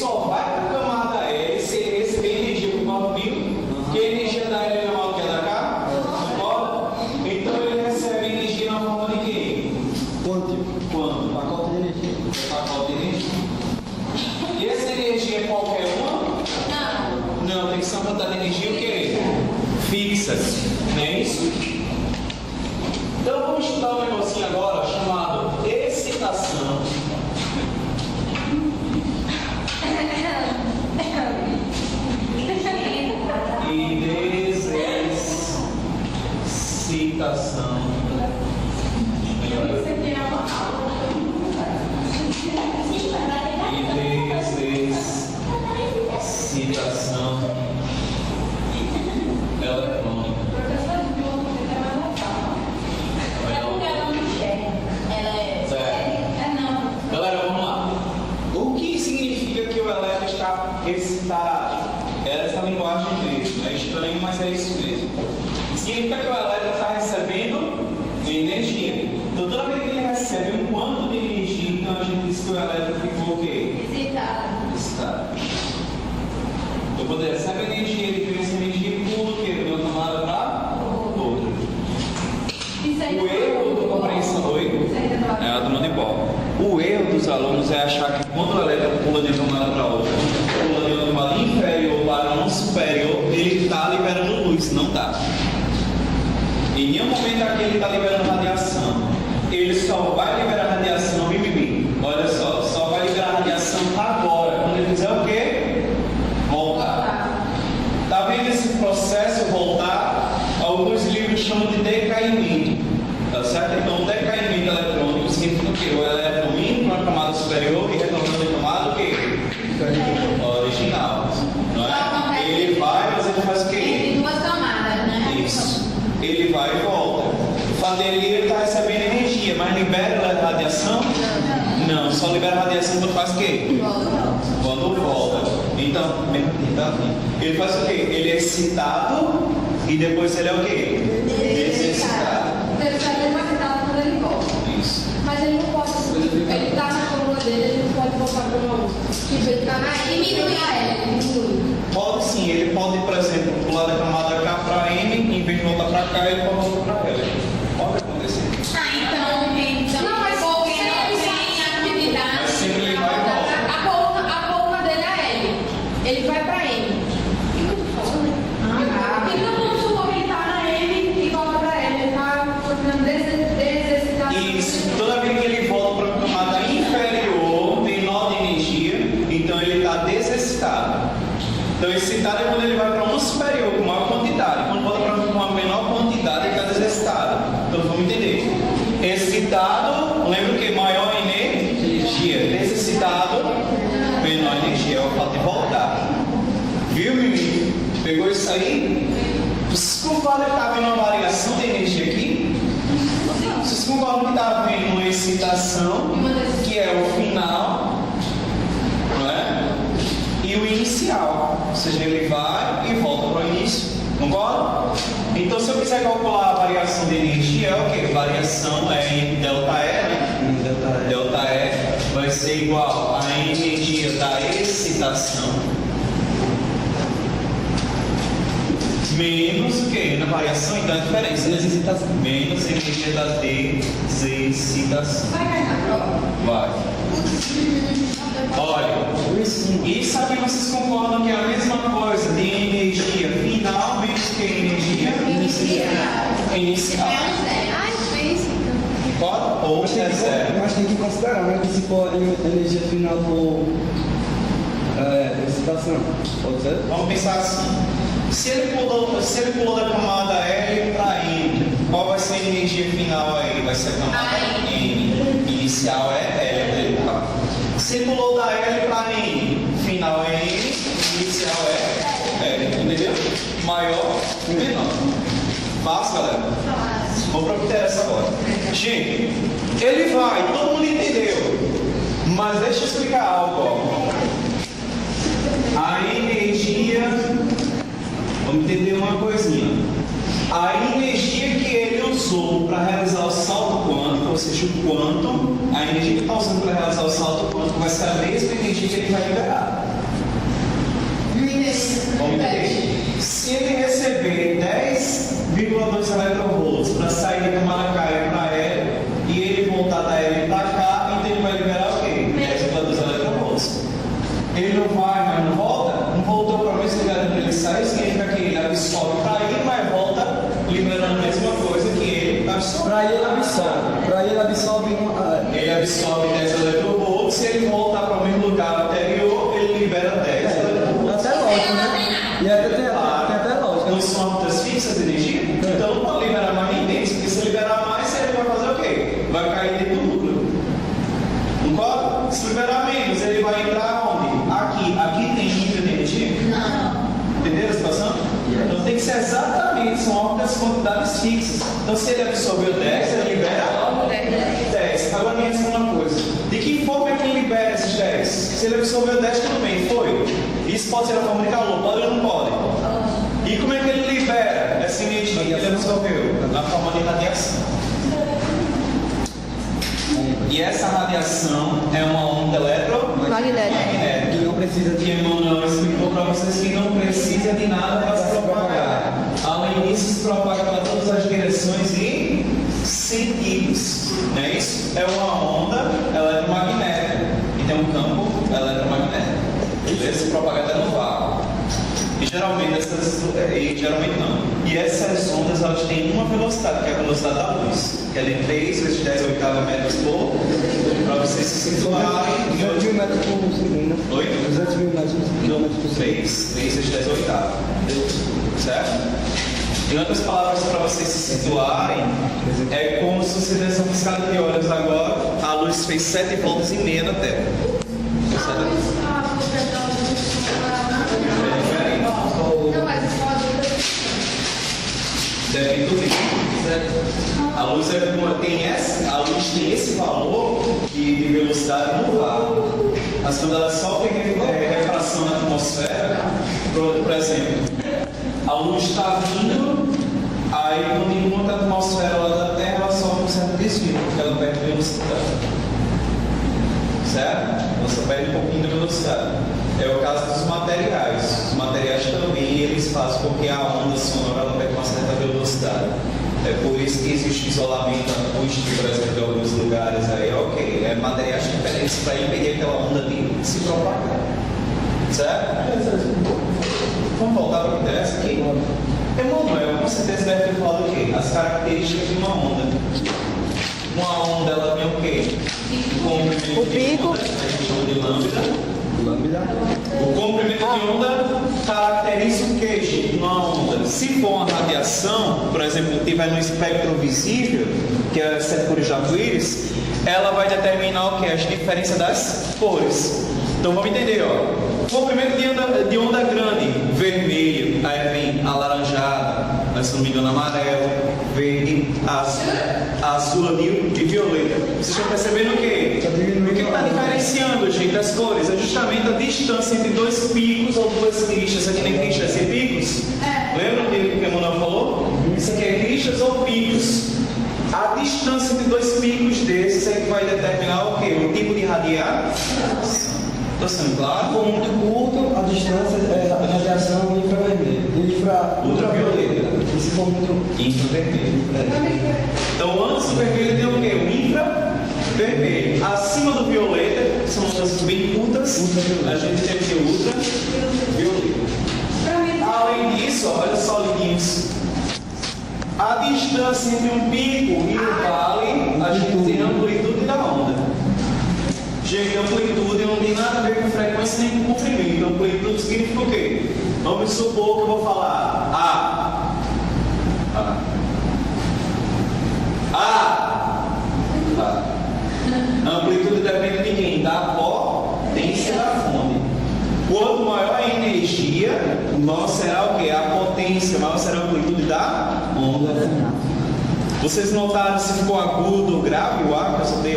só vai para a camada L se ele receber energia por corpo vivo, porque a energia da L é maior que a da K, concorda? Então ele recebe energia na forma de quê? Quanto? Pacote de energia. Pacote de energia. E essa energia é qualquer uma? Não, tem que ser uma quantidade de energia o quê? Fixa, não é isso? Então vamos estudar um negocinho agora chamado excitação. E desexcitação. Excitação eletrônica. Galera, vamos lá. O que significa que o elétron está excitado? É essa linguagem inglesa. É estranho, mas é isso mesmo. Significa que o elétron está recebendo energia. Então, toda vez que ele recebe um quanto de energia, então a gente diz que o elétron ficou o quê? Excitado. Então, quando ele recebe energia, ele tem essa energia e pula o quê? De uma tomada para outra. O erro da compreensão é a turma de pó. O erro dos alunos é achar que quando o elétron pula de uma tomada para outra, pula de uma tomada inferior para uma superior, ele está liberando luz. Não está. Em nenhum momento aqui ele está liberando radiação. Ele só vai liberar radiação, olha só vai liberar radiação agora. Quando ele fizer o quê? Voltar. Está vendo esse processo voltar? Alguns livros chamam de decaimento. Tá certo? Então, o decaimento eletrônico significa o quê? O elétron indo para a camada superior e retornando em camada o quê? Original. Não é? Ele vai, mas ele faz o quê? Tem duas camadas, né? Isso. Ele vai e volta. O fato dele ele está recebendo energia, mas libera radiação? Não, só libera radiação quando faz o quê? Quando volta. Então, ele faz o quê? Ele é excitado e depois ele é o quê? Desexcitado. Ele vai excitado quando ele volta. Isso. Mas ele não pode. Ele está na coluna dele, ele não pode voltar para uma outra. Tipo, ele está na L, diminui a L, diminui. Pode sim, ele pode, por exemplo, pular da camada K para M, em vez de voltar para cá, ele pode voltar para L. Pode acontecer. Então não, mas porque não tem atividade. Mas sempre ele vai e volta. A coluna dele é L. Ele vai para M. O que eu tô falando? Então vamos supor que ele está na M e volta para L. Ele está fazendo desexcitação. Isso. Toda vez que ele volta para a camada inferior, menor de energia, então ele está desexcitado. Então, excitado é quando ele vai para uma superior, com maior quantidade. Quando volta para uma menor quantidade, ele está desexcitado. Então, vamos entender. Excitado, lembra o que? Maior energia. Desexcitado, menor energia. É o fato de voltar. Viu, menino? Pegou isso aí? Vocês concordam que está havendo uma variação de energia aqui? Vocês concordam que está havendo uma excitação, que é o final, não é? E o inicial, ou seja, ele vai e volta para o início, concorda? Então, se eu quiser calcular a variação de energia, é o que? Variação é em ΔE, né? ΔE vai ser igual à energia da excitação menos o que? Na variação, então a diferença, né? Menos energia da desexcitação. Vai cair na prova? Vai. Olha, isso aqui vocês concordam que é a mesma coisa de energia final menos que energia inicial. Ai, física. Concorda? Ou é zero. Mas tem que considerar, né? Que se for energia final for excitação, pode ser? Vamos pensar assim. Se ele pulou da camada L para M, qual vai ser a energia final aí? Vai ser a camada M. Inicial é L. Tá? Se ele pulou da L para M, final é M, inicial é L. Entendeu? Maior e menor. Fácil, galera? Vamos para o que interessa agora. Gente, ele vai, todo mundo entendeu. Mas deixa eu explicar algo. Ó. A energia. Vamos entender uma coisinha. A energia que ele usou para realizar o salto quântico, ou seja, o quantum, a energia que está usando para realizar o salto quântico vai ser a mesma energia que ele vai liberar. Vamos entender. Se ele receber 10,2 eletronvolts para sair da tomada K para L e ele voltar da L para cá, então ele vai liberar o quê? 10,2 eletronvolts. Ele não vai, mas não volta? Não voltou para o mesmo lugar onde ele saiu, significa que ele absorve para ele, mas volta liberando a mesma coisa que ele absorve. Para ele absorve Ele absorve 10 eletronvolts, se ele voltar para o mesmo lugar anterior, ele libera 10 eletronvolts. até lógico, né? E tem até lógico. Não são órbitas fixas de energia, então não pode liberar mais nem 10, porque se liberar mais, ele vai fazer o quê? Vai cair dentro do núcleo. Concorda? Se liberar menos, ele vai entrar onde? Aqui. Aqui tem nível de energia? Não. Entenderam a situação? Então tem que ser exatamente, são órbitas quantidades fixas. Então se ele absorveu 10, ele libera 10. Agora me responda uma coisa. De que forma é que ele libera esses 10? Se ele absorveu 10, tudo bem, foi. Isso pode ser a forma de calor, pode ou não pode? E como é que ele libera essa energia que ele absorveu? Na forma de radiação. E essa radiação é uma onda eletromagnética. Que não precisa Que Emmanuel explicou para vocês que não precisa de nada para se propagar. Além disso, se propaga para todas as direções e sentidos. Não é isso? É uma onda eletromagnética. E tem um campo eletromagnético. Ele se propaga até no vácuo. E geralmente não. E essas ondas elas têm uma velocidade, que é a velocidade da luz. Que é de 3 vezes 10 a oitava metros por, para vocês se situarem. 200 mil metros por segundo. Oi? 200 mil metros por segundo. 3 vezes 10 a oitava. Certo? Em outras palavras, para vocês se situarem, é como se vocês dessem uma piscada de olhos agora, a luz fez 7 voltas e meia na Terra. Não, mas Deve tudo isso. A luz a luz tem esse valor de velocidade no vácuo. Mas quando ela sofre refração na atmosfera, por exemplo, a luz está vindo, aí quando encontra a atmosfera lá da Terra, ela sofre um certo desvio, porque ela perde velocidade. Certo? Ela só perde um pouquinho de velocidade. É o caso dos materiais. Os materiais também eles fazem com que a onda sonora ela pegue uma certa velocidade. É por isso que existe isolamento acústico, por exemplo, em alguns lugares aí, ok. É materiais diferentes para impedir aquela onda de se propagar. Certo? Vamos voltar para o que interessa aqui? Emmanuel, com certeza deve ter falado o quê? As características de uma onda. Uma onda ela tem o quê? O pico. A gente chama de lambda. O comprimento de onda caracteriza o que, gente? Uma onda. Se for uma radiação, por exemplo, tiver no espectro visível, que é 7 cores de arco-íris, ela vai determinar o que? As diferenças das cores. Então vamos entender, ó. Comprimento de onda grande, vermelho, aí vem alaranjada, se não me engano, amarelo, verde, azul e violeta. Vocês estão percebendo o quê? O que está diferenciando, gente, as cores? É justamente a distância entre dois picos ou duas cristas. Aqui nem cristas e picos? Lembra que o Emmanuel falou? Isso aqui é cristas ou picos? A distância entre dois picos desses é que vai determinar o quê? O tipo de radiação. Estou sendo claro? Se for muito curto, a distância é a radiação infravermelha. Ultravioleta. E se for muito Infravermelho. Então, antes do vermelho tem o quê? O infravermelho. Acima do violeta, que são ondas bem curtas, a gente tem que ter ultravioleta. Além disso, olha só, liguinhos. A distância entre um pico e um vale, a gente tem a amplitude da onda. Gente, amplitude não tem nada a ver com frequência nem com comprimento. Amplitude significa o quê? Vamos supor que eu vou falar A. A amplitude depende de quem? Da potência da fonte. Quanto maior a energia, maior será o quê? A potência, maior será a amplitude da onda. Vocês notaram se ficou agudo ou grave o A que eu soltei?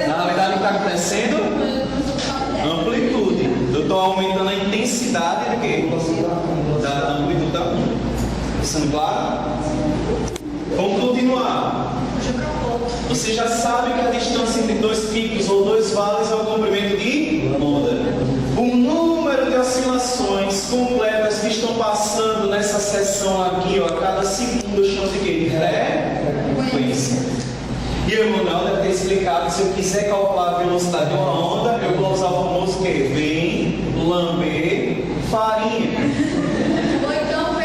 Na verdade, o que está acontecendo? Amplitude. Eu estou aumentando a intensidade do quê? Da amplitude da onda. Sendo claro? Vamos continuar. Você já sabe que a distância entre dois picos ou dois vales é o comprimento de onda. O número de oscilações completas que estão passando nessa seção aqui, ó, a cada segundo, eu chamo de quê? De frequência. E o Emanuel deve ter explicado que se eu quiser calcular a velocidade de uma onda, eu vou usar o famoso quê? Vem, lamber, farinha. Ou então foi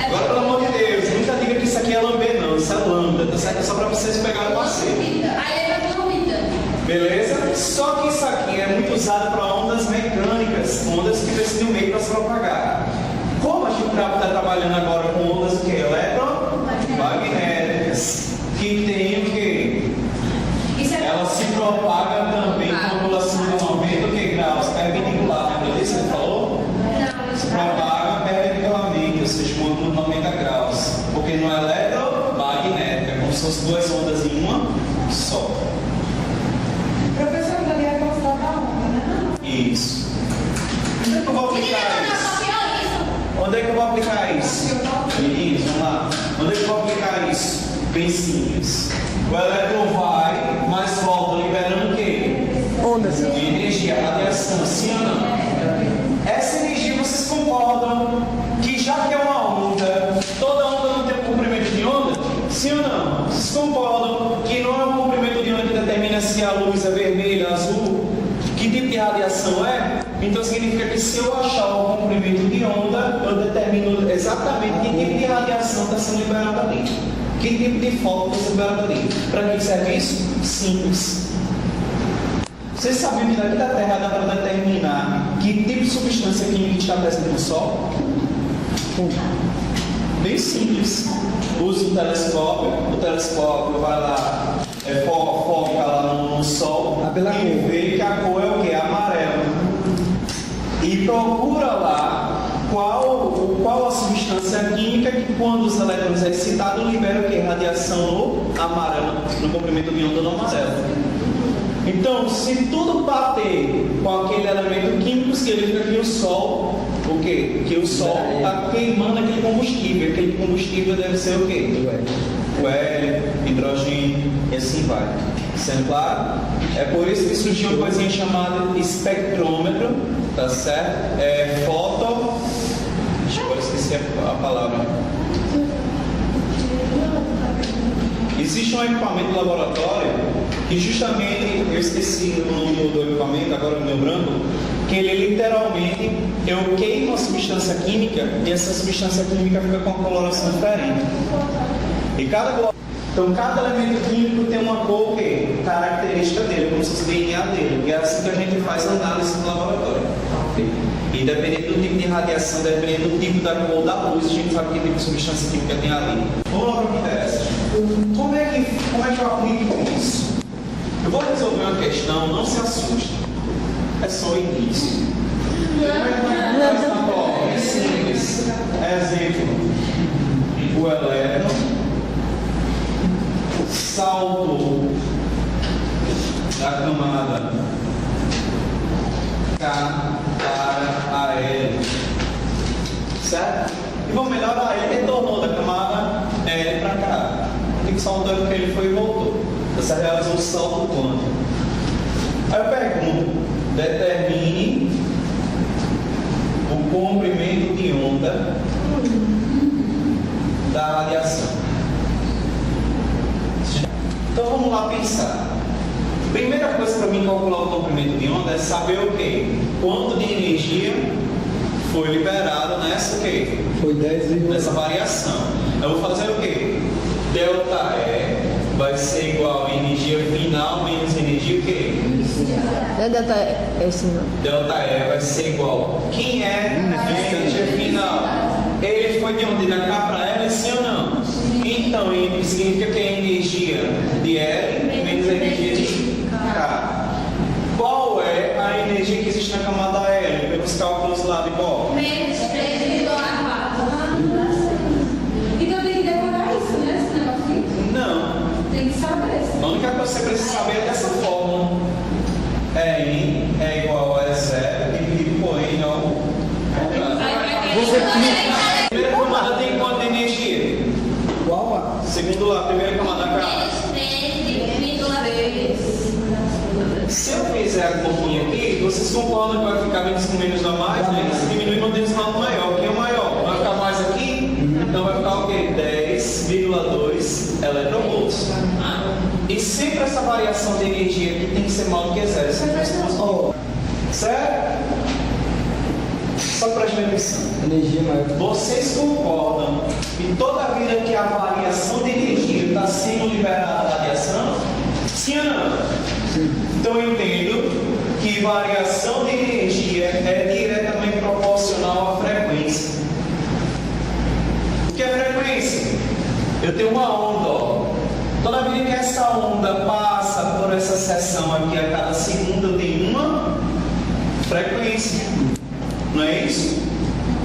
Agora, pelo amor de Deus, nunca diga que isso aqui é lamber, não. Isso é lambda, tá certo? É só para vocês pegarem o passeio. Aí é lambda. Beleza? Só que isso aqui é muito usado para ondas mecânicas, ondas que precisam de um meio para se propagar. Como a gente está trabalhando agora com ondas que eletromagnéticas, que tem o quê? Ela se propaga também com angulação de 90 graus, perpendicular. Lembra disso que ele falou? Se propaga perpendicularmente, ou seja, com ângulo de 90 graus. Porque não é eletromagnética, é como se fossem duas ondas em uma só. Professor, ali é a velocidade da onda, né? Isso. Onde é que eu vou aplicar isso? Onde é que eu vou aplicar isso? Meninos, vamos lá. Onde é que eu vou aplicar isso? Bem simples. O elétron vai, mas volta liberando o quê? Ondas. Energia, radiação, sim ou não? Essa energia vocês concordam que já que é uma onda, toda onda não tem um comprimento de onda? Sim ou não? Vocês concordam que não é um comprimento de onda que determina se a luz é vermelha, azul? Que tipo de radiação é? Então significa que se eu achar o comprimento de onda, eu determino exatamente que tipo de radiação está sendo liberada ali. Que tipo de foco está sendo liberado ali. Para que serve isso? Simples. Vocês sabiam que daqui da Terra dá para determinar que tipo de substância química está presente no Sol? Bem simples. Usa o telescópio vai lá, foca lá no Sol e vê que a cor é o que? Amarelo. E procura lá qual a substância química que, quando os elétrons é excitado, libera o que? Radiação no amarelo, no comprimento de onda no amarelo. Então, se tudo bater com aquele elemento químico, significa que o Sol, o quê? Que o Sol está queimando aquele combustível. Aquele combustível deve ser o quê? O hélio, hidrogênio e assim vai. Sendo claro? É por isso que surgiu uma coisinha chamada espectrômetro, tá certo? Agora esqueci a palavra. Existe um equipamento de laboratório que justamente, eu esqueci o nome do equipamento, agora no meu branco, que ele literalmente, eu queimo a substância química e essa substância química fica com uma coloração diferente. Então cada elemento químico tem uma cor que característica dele, como se fosse o DNA dele. E é assim que a gente faz análise no laboratório. E dependendo do tipo de radiação, dependendo do tipo da cor da luz, a gente sabe que tipo de substância química tem ali. Vamos lá para o que interessa. Como é que eu aplico isso? Eu vou resolver uma questão, não se assuste. É só o início. Como é que vai faz na prova? É simples. Exemplo. O elétron salto da camada K para a L, certo? E vamos melhorar, ele retornou da camada L para cá. O que saltou é porque ele foi e voltou. Você realizou o salto quanto? Aí eu pergunto, determine o comprimento de onda da radiação. Então vamos lá pensar. Primeira coisa para mim calcular o comprimento de onda é saber o quê? Quanto de energia foi liberado nessa o quê? Foi 10, nessa variação. Eu vou fazer o quê? Delta E vai ser igual a energia final menos energia o quê? Não é delta S, não. Delta E vai ser igual. Quem é a energia final? Ele foi de onde? Da K para L, sim ou não? Então, significa que a energia de L menos a energia de K. Qual é a energia que existe na camada L? Pelos cálculos lá de qual? Menos 3,4. Então tem que decorar isso, né? Esse negócio aqui? Não. Tem que saber. A única coisa que você precisa saber é dessa fórmula. N é igual a E0 dividido por N ao contrário. Primeira camada tem quanto energia? Se eu fizer a continha aqui, vocês concordam que vai ficar menos com menos dá mais, né? Se diminuir, mantemos algo maior. Quem é o maior? Vai ficar mais aqui? Então vai ficar o quê? 10,2 eletrovolts. E sempre essa variação de energia aqui tem que ser maior do que zero. Certo? Só preste atenção. Energia maior. Vocês concordam que toda vida que a variação de energia está sendo liberada da radiação? Sim ou não? Sim. Então eu entendo que variação de energia é diretamente proporcional à frequência. O que é frequência? Eu tenho uma onda, ó. Toda vida que essa onda passa por essa seção aqui a cada segundo, eu tenho uma frequência. Não é isso?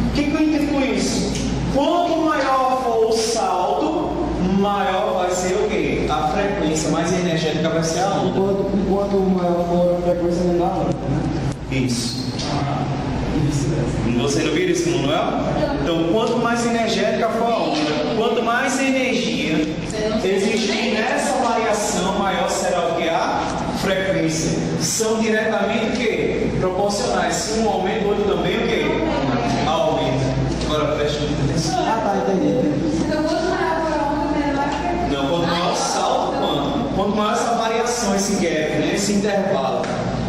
O que eu entendo com isso? Quanto maior for o salto, maior vai ser o quê? A frequência mais energética vai ser a onda. Enquanto maior for a frequência menor, né? Isso. Você não viu isso, Manuel? Então, quanto mais energética for a onda, quanto mais energia existir nessa variação, maior será o que? A frequência. São diretamente o quê? Proporcionais. Se um aumenta, o outro também o quê? Aumenta. Agora preste muita atenção. Ah, tá, entendi. Então, quanto maior for a onda, menor a frequência. Não, quanto maior o salto, quanto maior essa variação, esse gap, né? Esse intervalo.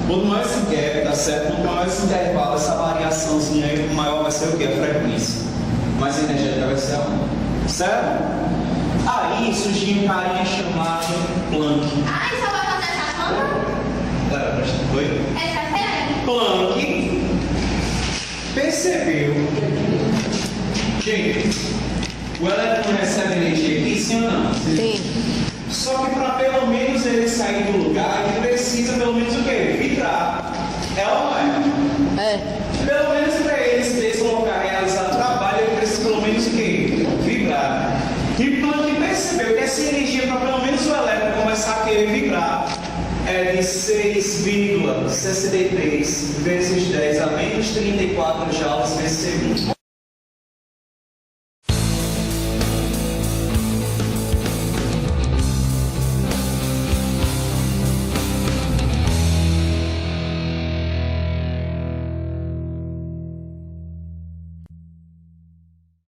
Quanto maior esse gap, tá certo? Quanto maior esse intervalo, essa variaçãozinha aí, maior vai ser o quê? A frequência. Mais energética vai ser a onda. Certo? Aí surgiu um carinha chamado Planck. Ah, e só vai fazer essa conta? Foi? Essa é Planck percebeu. Gente, o elétron recebe energia aqui, sim ou não? Sim. Só que para pelo menos ele sair do lugar, ele precisa pelo menos o quê? Vibrar. É ou não é? É. Pelo menos para ele se deslocar, realizar trabalho, ele precisa pelo menos o quê? Vibrar. E Planck percebeu que essa energia, para pelo menos o elétron começar a querer vibrar, é de 6,63 vezes 10 a menos 34 joules vezes segundo.